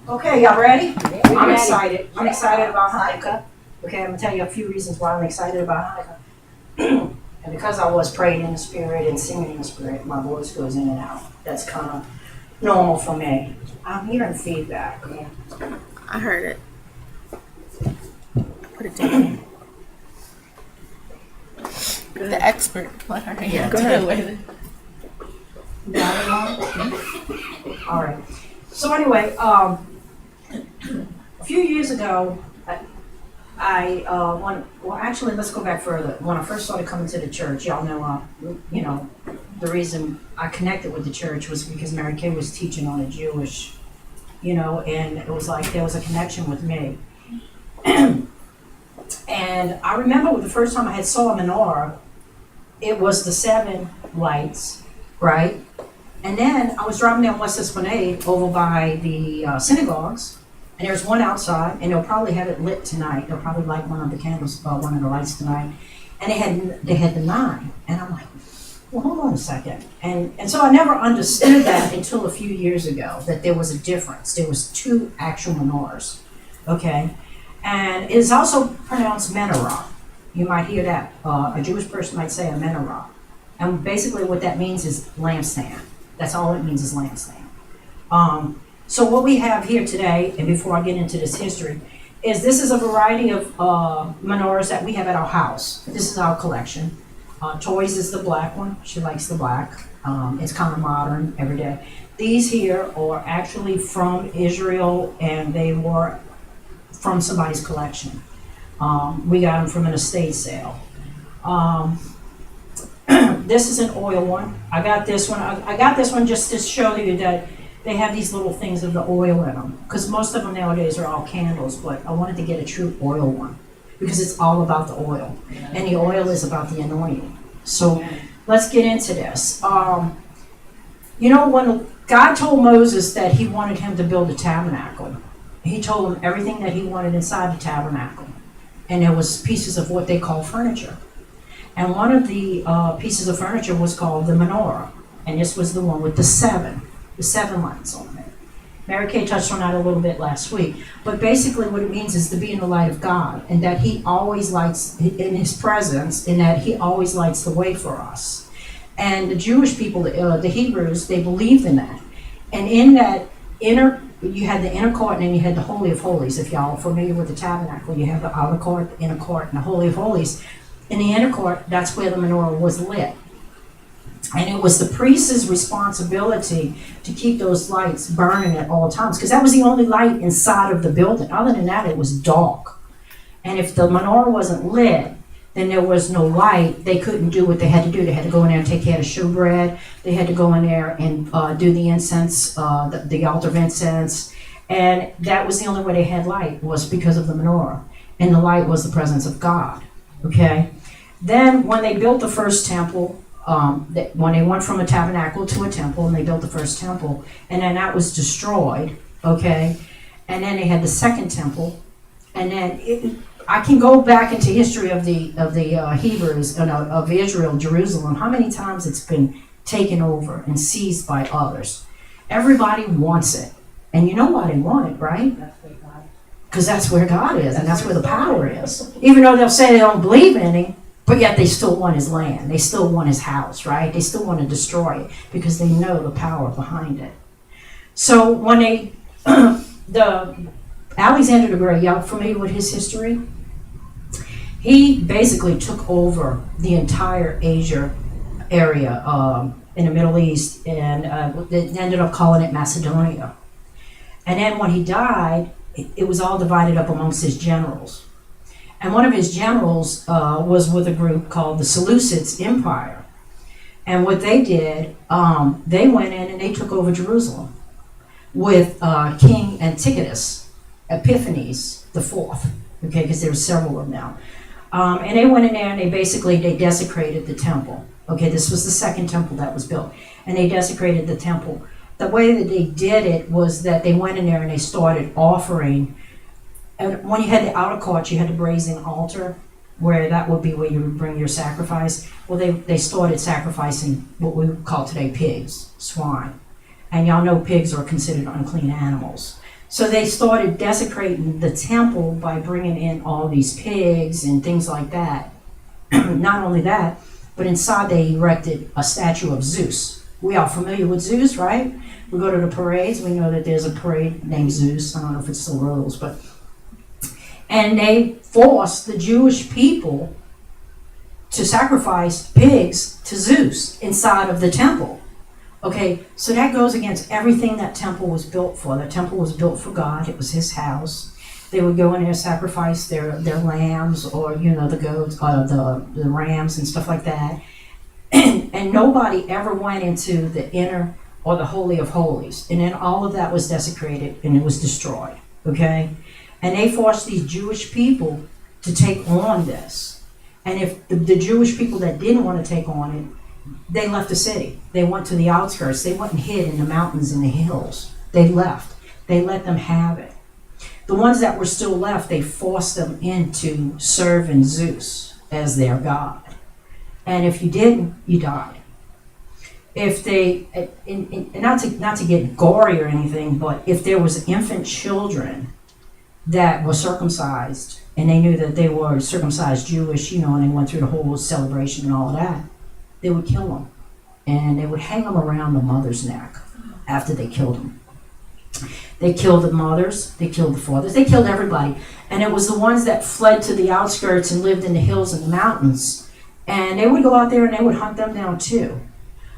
Okay, y'all ready? I'm ready. excited. I'm excited about Hanukkah. Okay, I'm gonna tell you a few reasons why I'm excited about Hanukkah. And because I was praying in the spirit and singing in the spirit, my voice goes in and out. That's kind of normal for me. I'm hearing feedback. I heard it. Put it down. The expert. Let her Yeah, go ahead. All right. So anyway, a few years ago, actually, let's go back further. When I first started coming to the church, y'all know, the reason I connected with the church was because Mary Kay was teaching on a Jewish, and it was like there was a connection with me. And I remember the first time I had saw a menorah, it was the 7 lights, right? And then I was driving down West Esplanade over by the synagogues, and there's one outside, and they'll probably have it lit tonight. They'll probably light one of the candles, one of the lights tonight. And they had the 9, and I'm like, well, hold on a second. And so I never understood that until a few years ago, that there was a difference. There was 2 actual menorahs, okay? And it is also pronounced menorah. You might hear that. A Jewish person might say a menorah. And basically what that means is lampstand. That's all it means is lampstand. So what we have here today, and before I get into this history, is this is a variety of menorahs that we have at our house. This is our collection. Toys is the black one. She likes the black. It's kind of modern every day. These here are actually from Israel, and they were from somebody's collection. We got them from an estate sale. This is an oil one. I got this one. I got this one just to show you that they have these little things of the oil in them. Because most of them nowadays are all candles, but I wanted to get a true oil one because it's all about the oil, and the oil is about the anointing. So let's get into this. When God told Moses that He wanted him to build a tabernacle, He told him everything that He wanted inside the tabernacle, and there was pieces of what they call furniture. And one of the pieces of furniture was called the menorah. And this was the one with the 7 lights on it. Mary Kay touched on that a little bit last week. But basically what it means is to be in the light of God. And that He always lights in His presence. And that He always lights the way for us. And the Jewish people, the Hebrews, they believed in that. And in that you had the inner court and then you had the Holy of Holies. If y'all are familiar with the tabernacle, you have the outer court, the inner court, and the Holy of Holies. In the inner court, that's where the menorah was lit. And it was the priest's responsibility to keep those lights burning at all times, because that was the only light inside of the building. Other than that, it was dark. And if the menorah wasn't lit, then there was no light. They couldn't do what they had to do. They had to go in there and take care of the showbread. They had to go in there and do the incense, the altar of incense. And that was the only way they had light, was because of the menorah. And the light was the presence of God. Okay? Then when they built the first temple, when they went from a tabernacle to a temple, and they built the first temple, and then that was destroyed, okay? And then they had the second temple, and then I can go back into history of the Hebrews, of Israel, Jerusalem, how many times it's been taken over and seized by others. Everybody wants it. And you know why they want it, right? Because that's where God is, and that's where the power is. Even though they'll say they don't believe in Him, but yet they still want His land. They still want His house, right? They still want to destroy it because they know the power behind it. So when the Alexander the Great, y'all familiar with his history? He basically took over the entire Asia area in the Middle East, and they ended up calling it Macedonia. And then when he died, it was all divided up amongst his generals. And one of his generals was with a group called the Seleucid Empire. And what they did, they went in and they took over Jerusalem with King Antiochus Epiphanes the Fourth, okay, because there were several of them now. And they went in there and they desecrated the temple. Okay, this was the second temple that was built. And they desecrated the temple. The way that they did it was that they went in there and they started offering. And when you had the outer court, you had the brazen altar, where that would be where you would bring your sacrifice. Well, they started sacrificing what we would call today pigs, swine. And y'all know pigs are considered unclean animals. So they started desecrating the temple by bringing in all these pigs and things like that. Not only that, but inside they erected a statue of Zeus. We are familiar with Zeus, right? We go to the parades, we know that there's a parade named Zeus. I don't know if it still rules, but. And they forced the Jewish people to sacrifice pigs to Zeus inside of the temple. Okay, so that goes against everything that temple was built for. The temple was built for God. It was his house. They would go in there, sacrifice their lambs, or the goats, the rams and stuff like that. And nobody ever went into the inner or the holy of holies. And then all of that was desecrated and it was destroyed. Okay, and they forced these Jewish people to take on this. And if the Jewish people that didn't want to take on it, they left the city. They went to the outskirts. They went and hid in the mountains and the hills. They left. They let them have it. The ones that were still left, they forced them into serving Zeus as their god. And if you didn't, you died. If they, and not to get gory or anything, but if there was infant children that were circumcised, and they knew that they were circumcised Jewish, and they went through the whole celebration and all of that, they would kill them. And they would hang them around the mother's neck after they killed them. They killed the mothers, they killed the fathers, they killed everybody. And it was the ones that fled to the outskirts and lived in the hills and the mountains. And they would go out there and they would hunt them down too.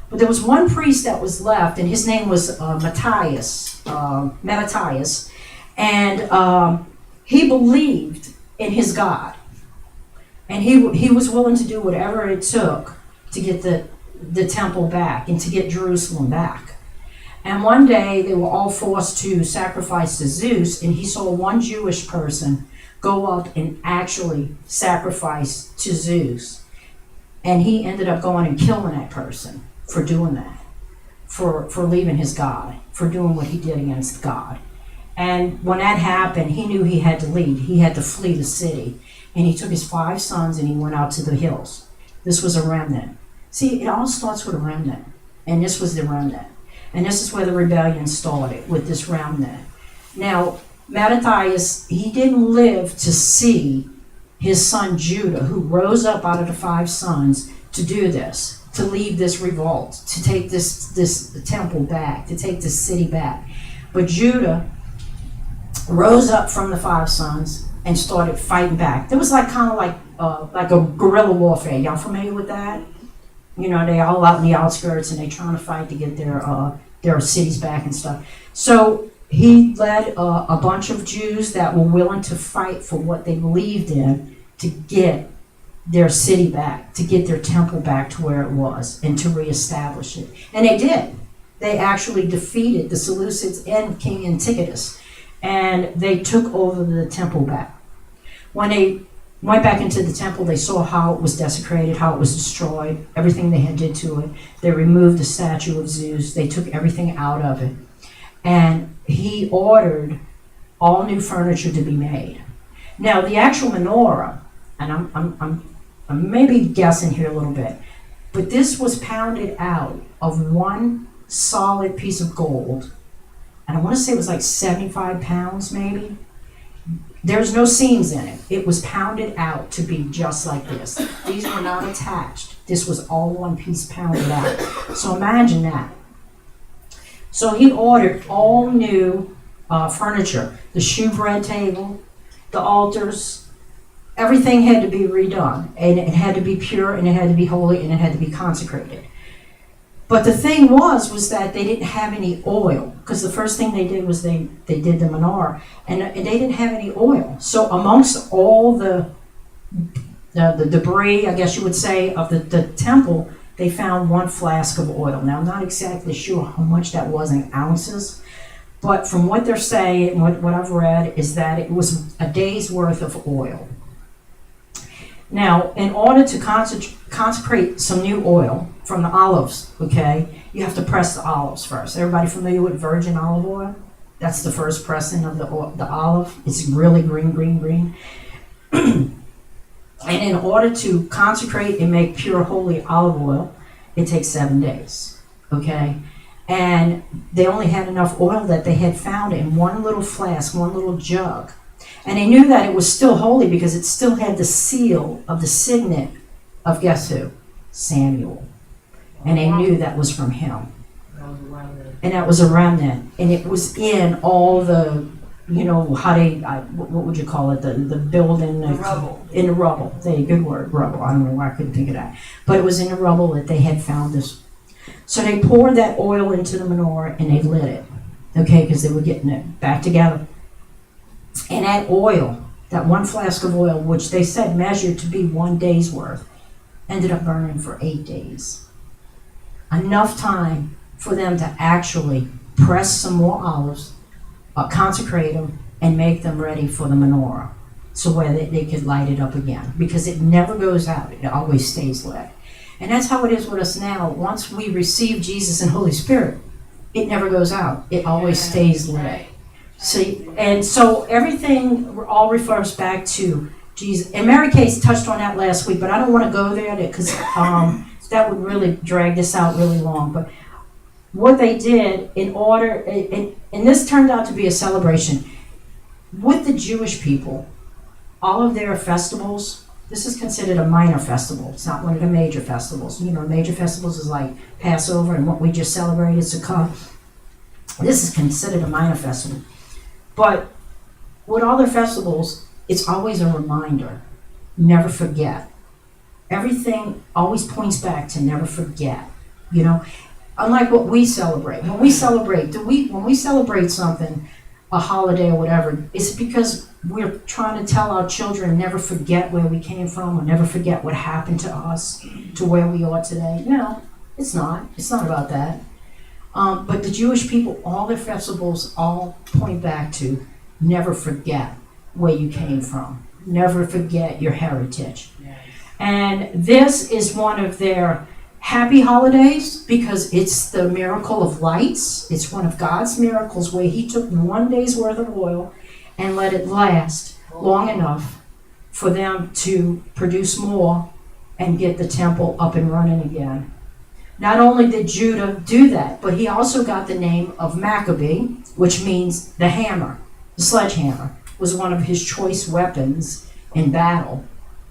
But there was one priest that was left, and his name was Mattathias. And he believed in his God. And he was willing to do whatever it took to get the temple back and to get Jerusalem back. And one day they were all forced to sacrifice to Zeus, and he saw one Jewish person go up and actually sacrifice to Zeus. And he ended up going and killing that person for doing that, for leaving his God, for doing what he did against God. And when that happened, he knew he had to leave. He had to flee the city. And he took his 5 sons and he went out to the hills. This was a remnant. See, it all starts with a remnant. And this was the remnant. And this is where the rebellion started, with this remnant. Now, Mattathias, he didn't live to see his son Judah, who rose up out of the 5 sons to do this, to lead this revolt, to take this temple back, to take this city back. But Judah rose up from the 5 sons and started fighting back. There was like a guerrilla warfare. Y'all familiar with that? They all out in the outskirts and they trying to fight to get their cities back and stuff. So he led a bunch of Jews that were willing to fight for what they believed in to get their city back, to get their temple back to where it was, and to reestablish it. And they did. They actually defeated the Seleucids and King Antiochus, and they took over the temple back. When they went back into the temple, they saw how it was desecrated, how it was destroyed, everything they had did to it. They removed the statue of Zeus. They took everything out of it. And he ordered all new furniture to be made. Now, the actual menorah, and I'm maybe guessing here a little bit, but this was pounded out of one solid piece of gold, and I want to say it was like 75 pounds maybe. There's no seams in it. It was pounded out to be just like this. These were not attached. This was all one piece pounded out. So imagine that. So he ordered all new furniture, the shewbread table, the altars, everything had to be redone, and it had to be pure, and it had to be holy, and it had to be consecrated. But the thing was that they didn't have any oil, because the first thing they did was they did the menorah, and they didn't have any oil. So amongst all the debris, I guess you would say, of the temple, they found 1 flask of oil. Now, I'm not exactly sure how much that was in ounces, but from what they're saying, what I've read, is that it was a day's worth of oil. Now, in order to consecrate some new oil from the olives, okay, you have to press the olives first. Everybody familiar with virgin olive oil? That's the first pressing of the olive. It's really green. And in order to consecrate and make pure holy olive oil, it takes 7 days, okay? And they only had enough oil that they had found in one little flask, one little jug. And they knew that it was still holy because it still had the seal of the signet of guess who? Samuel. And they knew that was from him. And that was a remnant. And it was in all the, how what would you call it? The building. The rubble. In the rubble. Good word, rubble. I don't know why I couldn't think of that. But it was in the rubble that they had found this. So they poured that oil into the menorah and they lit it. Okay, because they were getting it back together. And that oil, that one flask of oil, which they said measured to be 1 day's worth, ended up burning for 8 days. Enough time for them to actually press some more olives, consecrate them, and make them ready for the menorah, so where they could light it up again. Because it never goes out, it always stays lit. And that's how it is with us now. Once we receive Jesus and Holy Spirit, it never goes out. It always stays lit. Right. See, and so everything all refers back to Jesus. And Mary Kay touched on that last week, but I don't want to go there because that would really drag this out really long. But what they did in order, and this turned out to be a celebration with the Jewish people, all of their festivals. This is considered a minor festival. It's not one of the major festivals. Major festivals is like Passover and what we just celebrated, Sukkot. This is considered a minor festival. But with all their festivals, it's always a reminder. Never forget. Everything always points back to never forget. Unlike what we celebrate. When we celebrate something, a holiday or whatever, it's because we're trying to tell our children never forget where we came from or never forget what happened to us to where we are today. No, it's not. It's not about that. But the Jewish people, all their festivals all point back to never forget where you came from. Never forget your heritage. Yes. And this is one of their happy holidays because it's the miracle of lights. It's one of God's miracles where he took 1 day's worth of oil and let it last long enough for them to produce more and get the temple up and running again. Not only did Judah do that, but he also got the name of Maccabee, which means the hammer. The sledgehammer was one of his choice weapons in battle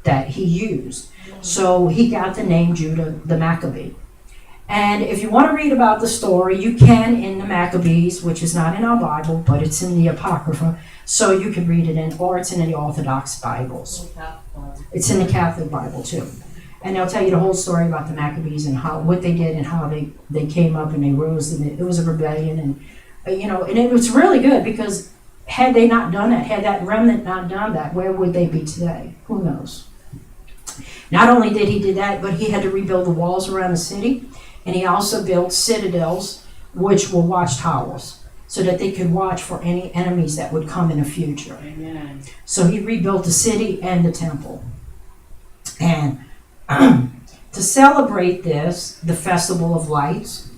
that he used. So he got the name Judah the Maccabee. And if you want to read about the story, you can in the Maccabees, which is not in our Bible, but it's in the Apocrypha, so you can read it or it's in the Orthodox Bibles. It's in the Catholic Bible too. And they'll tell you the whole story about the Maccabees and what they did and how they came up and they rose, and it was a rebellion, and and it was really good because had they not done that, had that remnant not done that, where would they be today? Who knows? Not only did he do that, but he had to rebuild the walls around the city, and he also built citadels, which were watchtowers, so that they could watch for any enemies that would come in the future. Amen. So he rebuilt the city and the temple. And to celebrate this, the Festival of Lights,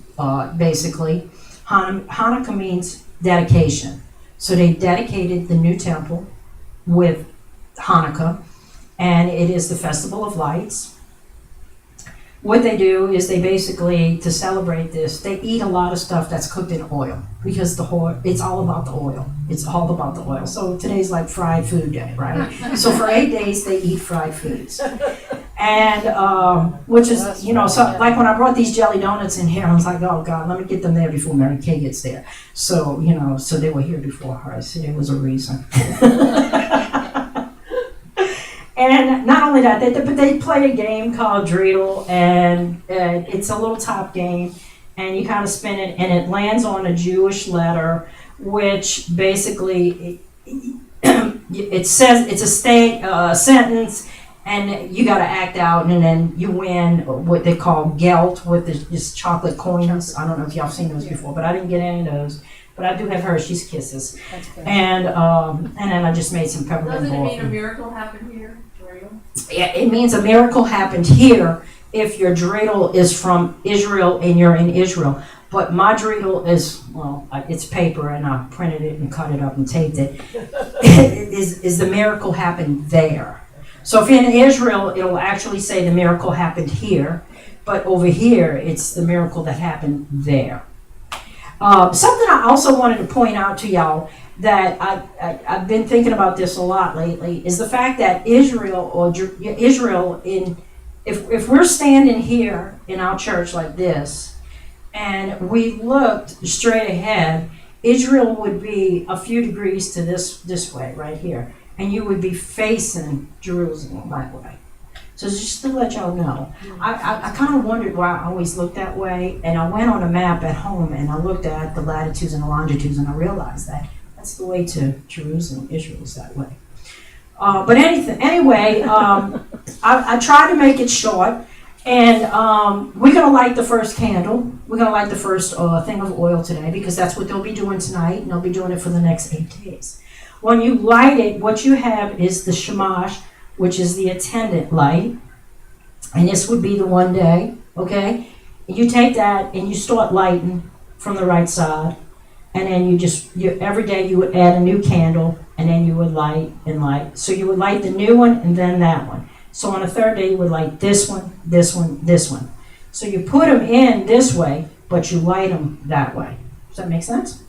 basically, Hanukkah means dedication. So they dedicated the new temple with Hanukkah, and it is the Festival of Lights. What they do is they basically, to celebrate this, they eat a lot of stuff that's cooked in oil because it's all about the oil. It's all about the oil. So today's like fried food day, right? So for 8 days they eat fried foods. And which is, so like when I brought these jelly donuts in here, I was like, oh God, let me get them there before Mary Kay gets there. So, so they were here before her. So there was a reason. And not only that, but they play a game called Dreidel, and it's a little top game, and you kind of spin it, and it lands on a Jewish letter, which basically it says it's a sentence, and you got to act out, and then you win what they call gelt with this chocolate coins. I don't know if y'all seen those before, but I didn't get any of those. But I do have Hershey's Kisses, and then I just made some peppermint. Doesn't it mean a miracle happened here? Yeah, it means a miracle happened here if your dreidel is from Israel and you're in Israel. But my dreidel is, it's paper, and I printed it and cut it up and taped it. is the miracle happened there. So if you're in Israel, it'll actually say the miracle happened here. But over here, it's the miracle that happened there. Something I also wanted to point out to y'all that I've been thinking about this a lot lately is the fact that Israel if we're standing here in our church like this and we looked straight ahead, Israel would be a few degrees to this way right here, and you would be facing Jerusalem that way. So just to let y'all know, I kind of wondered why I always looked that way, and I went on a map at home and I looked at the latitudes and the longitudes, and I realized that that's the way to Jerusalem. Israel's that way. But anyway, I tried to make it short, and we're going to light the first candle. We're going to light the first thing of oil today, because that's what they'll be doing tonight, and they'll be doing it for the next 8 days. When you light it, what you have is the shamash, which is the attendant light, and this would be the 1 day, okay? You take that and you start lighting from the right side, and then every day you would add a new candle, and then you would light and light. So you would light the new one and then that one. So on the third day you would light this one, this one, this one. So you put them in this way, but you light them that way. Does that make sense?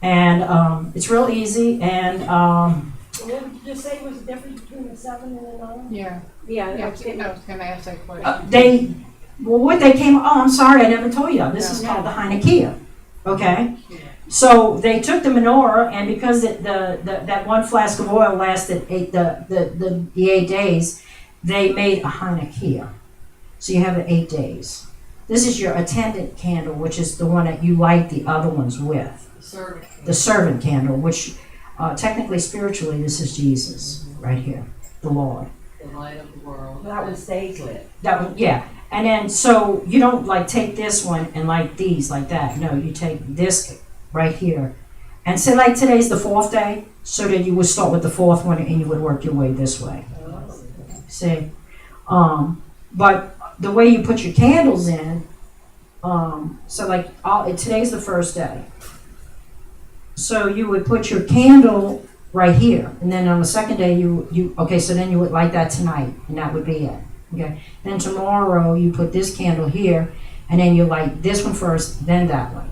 And it's real easy, and What did you just say was the difference between the 7 and the 9? Yeah, Yeah, I was gonna ask that question. I'm sorry, I never told you. This is called the Hanukkah, okay? So they took the menorah, and because that one flask of oil lasted the 8 days, they made a Hanukkah. So you have it 8 days. This is your attendant candle, which is the one that you light the other ones with. The servant candle, which technically, spiritually, this is Jesus right here, the Lord. The light of the world. That one stays lit. That one, yeah. And then, so you don't like take this one and light these like that. No, you take this right here. And say like today's the 4th day, so that you would start with the 4th one and you would work your way this way. See? But the way you put your candles in, so like today's the 1st day. So you would put your candle right here, and then on the 2nd day so then you would light that tonight, and that would be it. Okay. Then tomorrow you put this candle here, and then you light this one first, then that one,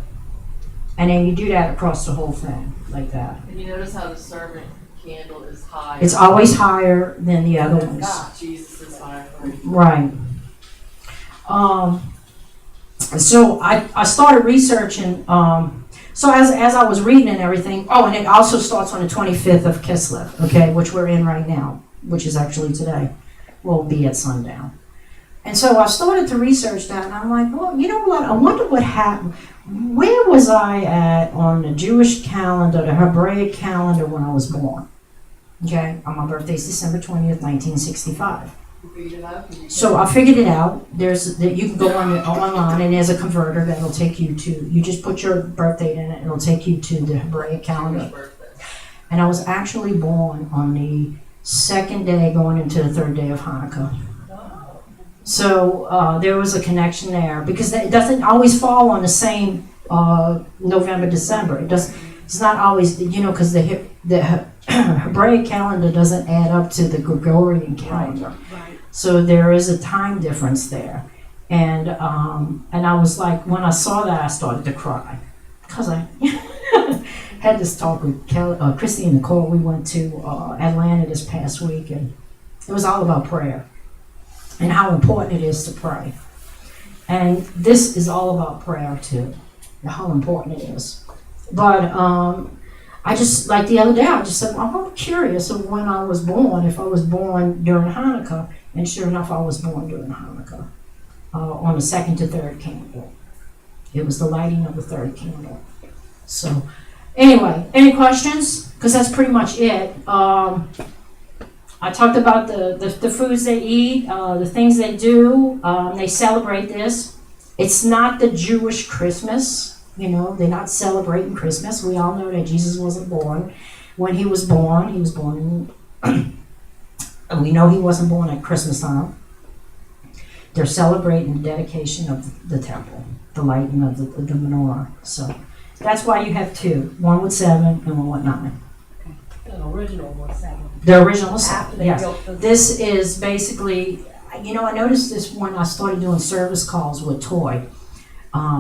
and then you do that across the whole thing like that. And you notice how the servant candle is higher. It's always higher than the other ones. Jesus is higher. Right. So I started researching. So as I was reading and everything, and it also starts on the 25th of Kislev, okay, which we're in right now, which is actually today. We'll be at sundown. And so I started to research that, and I'm like, well, you know what? I wonder what happened. Where was I at on the Jewish calendar, the Hebraic calendar, when I was born? Okay, my birthday's December 20th, 1965. So I figured it out. You can go online, and there's a converter that'll take you to. You just put your birth date in it, and it'll take you to the Hebraic calendar. And I was actually born on the 2nd day, going into the 3rd day of Hanukkah. So there was a connection there, because it doesn't always fall on the same November, December. It's not always, because the Hebraic calendar doesn't add up to the Gregorian calendar. Right. So there is a time difference there. And I was like, when I saw that, I started to cry. Because I had this talk with Christy and Nicole. We went to Atlanta this past week, and it was all about prayer and how important it is to pray. And this is all about prayer too, and how important it is. But I just, like the other day, I just said, I'm curious of when I was born, if I was born during Hanukkah. And sure enough, I was born during Hanukkah, on the 2nd to 3rd candle. It was the lighting of the 3rd candle. So, anyway, any questions? Because that's pretty much it. I talked about the foods they eat, the things they do. They celebrate this. It's not the Jewish Christmas. They're not celebrating Christmas. We all know that Jesus wasn't born. When he was born in we know he wasn't born at Christmas time. They're celebrating the dedication of the temple, the lighting of the menorah. So that's why you have 2. One with 7 and one with 9. The original was 7. The original was After 7, they yes. built the- This is basically, I noticed this when I started doing service calls with Toy.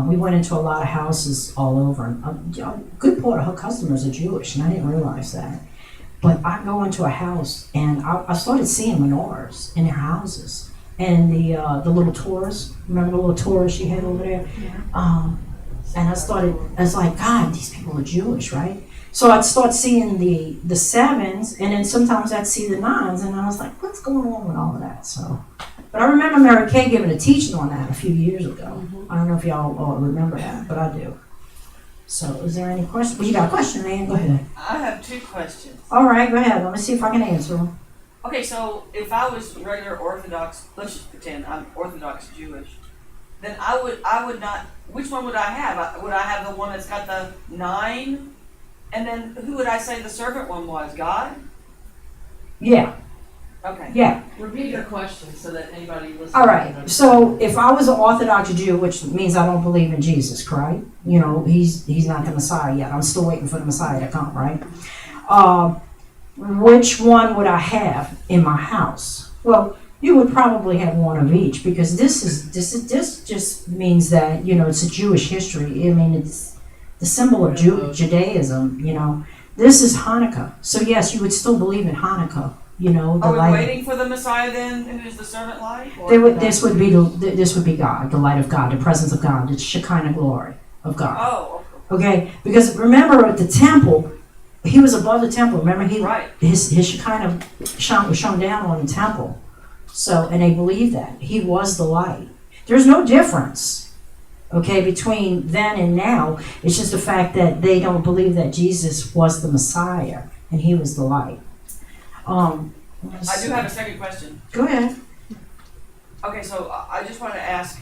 We went into a lot of houses all over, and a good part of her customers are Jewish, and I didn't realize that. But I go into a house, and I started seeing menorahs in their houses, and the little tours. Remember the little tours she had over there? And I was like, God, these people are Jewish, right? So I'd start seeing the sevens, and then sometimes I'd see the nines, and I was like, what's going on with all of that? So, but I remember Mary Kay giving a teaching on that a few years ago. I don't know if y'all all remember that, but I do. So, is there any question? Well, you got a question, Ann? Go ahead. I have two questions. All right, go ahead. Let me see if I can answer them. Okay, so if I was regular Orthodox, let's just pretend I'm Orthodox Jewish, then I would not. Which one would I have? Would I have the one that's got the 9? And then who would I say the servant one was? God? Yeah, Okay. yeah. Repeat your question so that anybody listening. All right. So, if I was an Orthodox Jew, which means I don't believe in Jesus, right? You know, he's not the Messiah yet. I'm still waiting for the Messiah to come, right? Which one would I have in my house? Well, you would probably have one of each, because this just means that, you know, it's a Jewish history. I mean, it's the symbol of Judaism, you know. This is Hanukkah. So yes, you would still believe in Hanukkah, you know. Are we waiting for the Messiah then, who's the servant light? This would be God, the light of God, the presence of God, the Shekinah glory of God. Oh, Okay, because remember at the temple, he was above the temple. Remember, right. his Shekinah was shown down on the temple. So, and they believe that he was the light. There's no difference, okay, between then and now. It's just the fact that they don't believe that Jesus was the Messiah and he was the light. I do have a second question. Go ahead. Okay, so I just want to ask,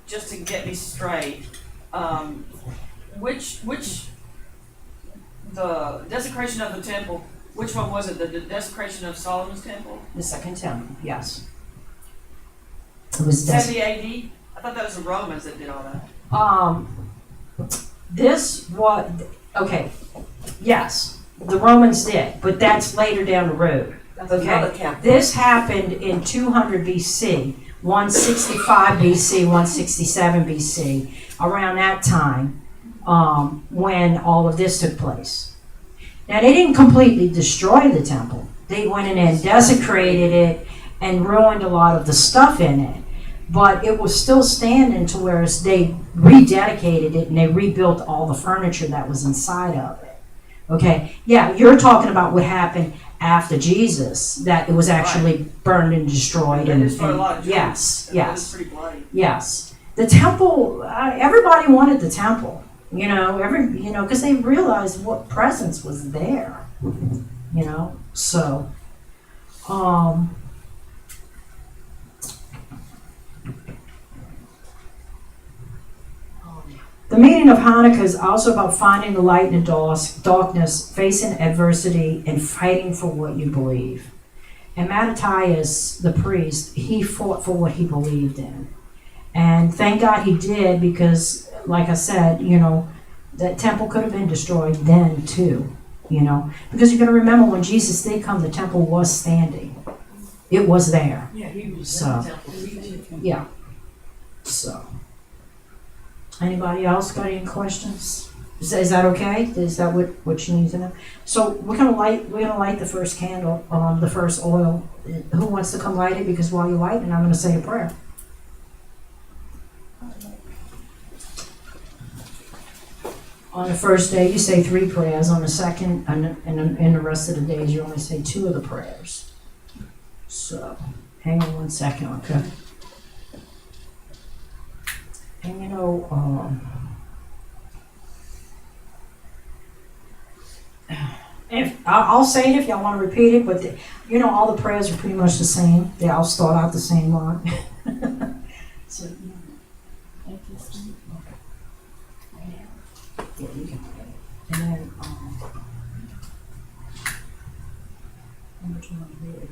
just to get me straight, which the desecration of the temple, which one was it? The desecration of Solomon's temple? The second temple, yes. It was 70 AD? I thought that was the Romans that did all that. This was, okay, yes, the Romans did, but that's later down the road. Okay, this happened in 200 BC, 165 BC, 167 BC, around that time, when all of this took place. Now, they didn't completely destroy the temple. They went in and desecrated it and ruined a lot of the stuff in it. But it was still standing to where they rededicated it and they rebuilt all the furniture that was inside of it. Okay, yeah, you're talking about what happened after Jesus, that it was actually burned and destroyed. They destroyed a lot of Jews. Yes, It yes. was pretty bloody. Yes, the temple. Everybody wanted the temple, you know. Because they realized what presence was there, you know. So, the meaning of Hanukkah is also about finding the light in the darkness, facing adversity, and fighting for what you believe. And Mattathias, the priest, he fought for what he believed in. And thank God he did, because, like I said, you know, that temple could have been destroyed then too, you know. Because you're going to remember when Jesus did come, the temple was standing. It was there. Yeah, he was So, yeah. So, anybody else got any questions? Is that okay? Is that what you need to know? So we're gonna light the first candle, the first oil. Who wants to come light it? Because while you light it, I'm gonna say a prayer. On the first day, you say 3 prayers. On the second, and in the rest of the days, you only say 2 of the prayers. So, hang on 1 second, okay? And you know, if I'll say it if y'all want to repeat it, but you know, all the prayers are pretty much the same. They all start out the same line. So, yeah, you can. And then, how much you want to do it?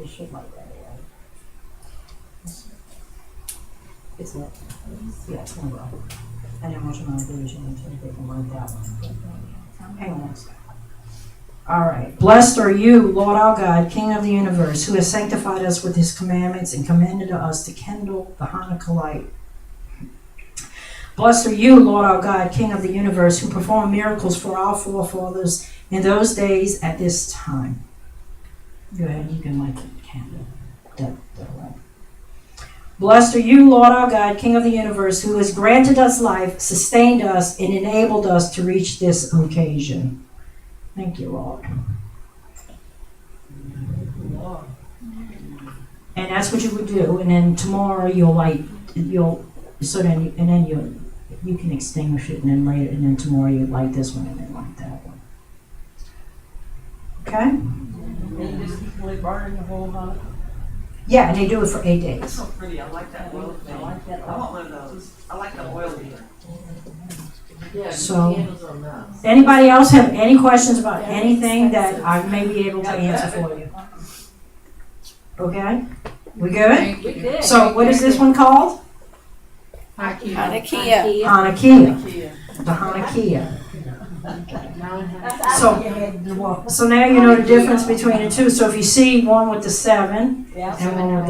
It should like that, right? It's not. Yeah, it's 1 row. And then what you want to do is you want to take it and write that one. Hang on 1 second. All right. Blessed are you, Lord our God, King of the universe, who has sanctified us with his commandments and commanded us to kindle the Hanukkah light. Blessed are you, Lord our God, King of the universe, who performed miracles for our forefathers in those days at this time. Go ahead, you can light the candle. That light. Blessed are you, Lord our God, King of the universe, who has granted us life, sustained us, and enabled us to reach this occasion. Thank you, Lord. And that's what you would do. And then tomorrow you can extinguish it, and then later, and then tomorrow you light this one and then light that one. Okay? And you just keep burning the whole Hanukkah. Yeah, and they do it for 8 That's days. so pretty, I like that oil thing. I like that. I want one of those. I like the oil one. Yeah, So- candles are nice. Anybody else have any questions about anything that I may be able to answer for you? Okay? We good? Thank you. So what is this one called? Hanukkah. Hanukkah. Hanukkah. Kia. The Hanukkah. That's So- out your head to walk. So now you know the difference between the two. So if you see one with the 7 Yeah. and one with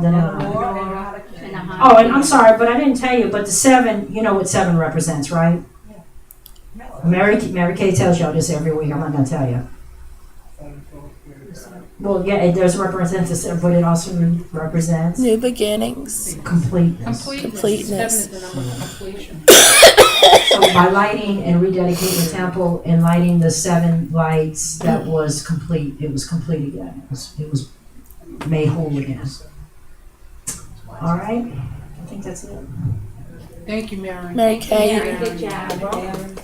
the 9. And a Oh, and I'm sorry, but I didn't tell you, but the 7, you know what 7 represents, right? Mary Kay tells y'all this every week. I'm not going to tell you. Well, yeah, it does represent the 7, but it also represents New beginnings. completeness. Completeness. 7 is the number of completion. So by lighting and rededicating the temple and lighting the 7 lights, that was complete. It was complete again. It was made whole again. All right. I think that's it. Thank you, Mary. Mary Kay. Good job.